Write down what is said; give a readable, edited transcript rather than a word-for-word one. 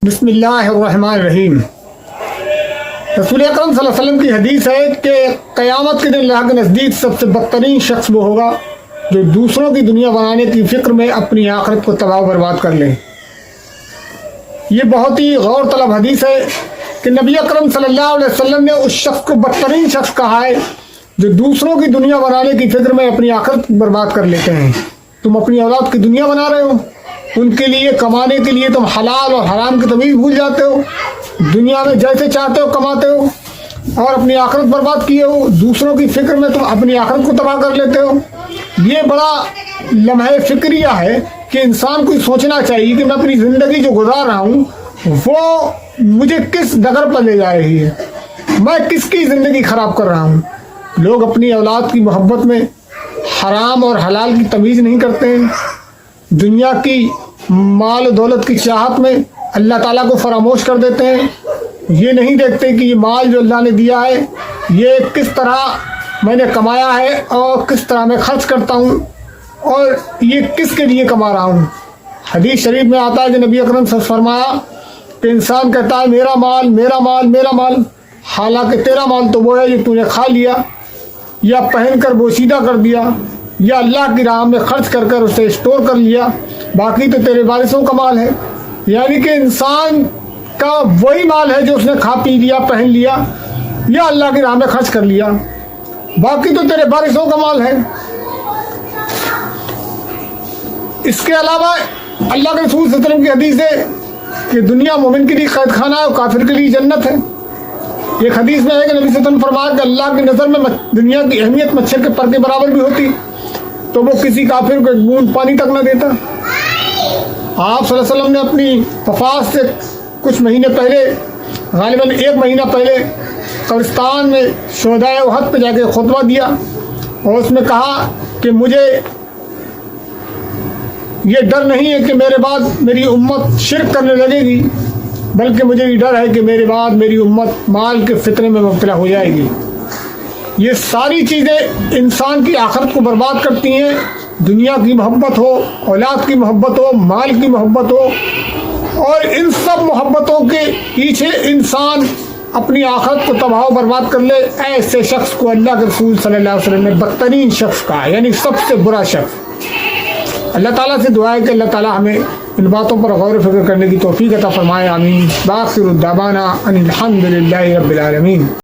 بسم اللہ الرحمن الرحیم۔ رسول اکرم صلی اللہ علیہ وسلم کی حدیث ہے کہ قیامت کے دن اللہ کے نزدیک سب سے بدترین شخص وہ ہوگا جو دوسروں کی دنیا بنانے کی فکر میں اپنی آخرت کو تباہ و برباد کر لے۔ یہ بہت ہی غور طلب حدیث ہے کہ نبی اکرم صلی اللہ علیہ وسلم نے اس شخص کو بدترین شخص کہا ہے جو دوسروں کی دنیا بنانے کی فکر میں اپنی آخرت برباد کر لیتے ہیں۔ تم اپنی اولاد کی دنیا بنا رہے ہو، ان کے لیے کمانے کے لیے تم حلال اور حرام کی تمیز بھول جاتے ہو، دنیا میں جیسے چاہتے ہو کماتے ہو اور اپنی آخرت برباد کیے ہو، دوسروں کی فکر میں تم اپنی آخرت کو تباہ کر لیتے ہو۔ یہ بڑا لمحہ فکریہ ہے کہ انسان کو سوچنا چاہیے کہ میں اپنی زندگی جو گزار رہا ہوں وہ مجھے کس ڈگر پر لے جا رہی ہے، میں کس کی زندگی خراب کر رہا ہوں۔ لوگ اپنی اولاد کی محبت میں حرام اور حلال کی تمیز نہیں کرتے ہیں، دنیا کی مال و دولت کی چاہت میں اللہ تعالیٰ کو فراموش کر دیتے ہیں۔ یہ نہیں دیکھتے کہ یہ مال جو اللہ نے دیا ہے یہ کس طرح میں نے کمایا ہے اور کس طرح میں خرچ کرتا ہوں اور یہ کس کے لیے کما رہا ہوں۔ حدیث شریف میں آتا ہے کہ نبی اکرم صلی اللہ علیہ وسلم فرمایا کہ انسان کہتا ہے میرا مال میرا مال میرا مال، حالانکہ تیرا مال تو وہ ہے جو تو نے کھا لیا یا پہن کر بوسیدہ کر دیا یا اللہ کی راہ میں خرچ کر کر اسے اسٹور کر لیا، باقی تو تیرے وارثوں کا مال ہے۔ یعنی کہ انسان کا وہی مال ہے جو اس نے کھا پی لیا، پہن لیا یا اللہ کی راہ میں خرچ کر لیا، باقی تو تیرے وارثوں کا مال ہے۔ اس کے علاوہ اللہ کے رسول صلی اللہ علیہ وسلم کی حدیث ہے کہ دنیا مومن کے لیے قید خانہ ہے اور کافر کے لیے جنت ہے۔ ایک حدیث میں ہے کہ نبی صلی اللہ علیہ وسلم فرمایا کہ اللہ کی نظر میں دنیا کی اہمیت مچھر کے پر کے برابر بھی ہوتی تو وہ کسی کافر کو ایک بوند پانی تک نہ دیتا۔ آپ صلی اللہ علیہ وسلم نے اپنی وفات سے کچھ مہینے پہلے، غالباً 1 مہینہ پہلے، قبرستان میں شہدائے احد پہ جا کے خطبہ دیا اور اس میں کہا کہ مجھے یہ ڈر نہیں ہے کہ میرے بعد میری امت شرک کرنے لگے گی، بلکہ مجھے یہ ڈر ہے کہ میرے بعد میری امت مال کے فتنے میں مبتلا ہو جائے گی۔ یہ ساری چیزیں انسان کی آخرت کو برباد کرتی ہیں۔ دنیا کی محبت ہو، اولاد کی محبت ہو، مال کی محبت ہو، اور ان سب محبتوں کے پیچھے انسان اپنی آخرت کو تباہ و برباد کر لے، ایسے شخص کو اللہ کے رسول صلی اللہ علیہ وسلم نے بدترین شخص کہا، یعنی سب سے برا شخص۔ اللہ تعالیٰ سے دعا ہے کہ اللہ تعالیٰ ہمیں ان باتوں پر غور و فکر کرنے کی توفیق عطا فرمائے، آمین۔ باخر الدعوانا ان الحمد للہ رب العالمین۔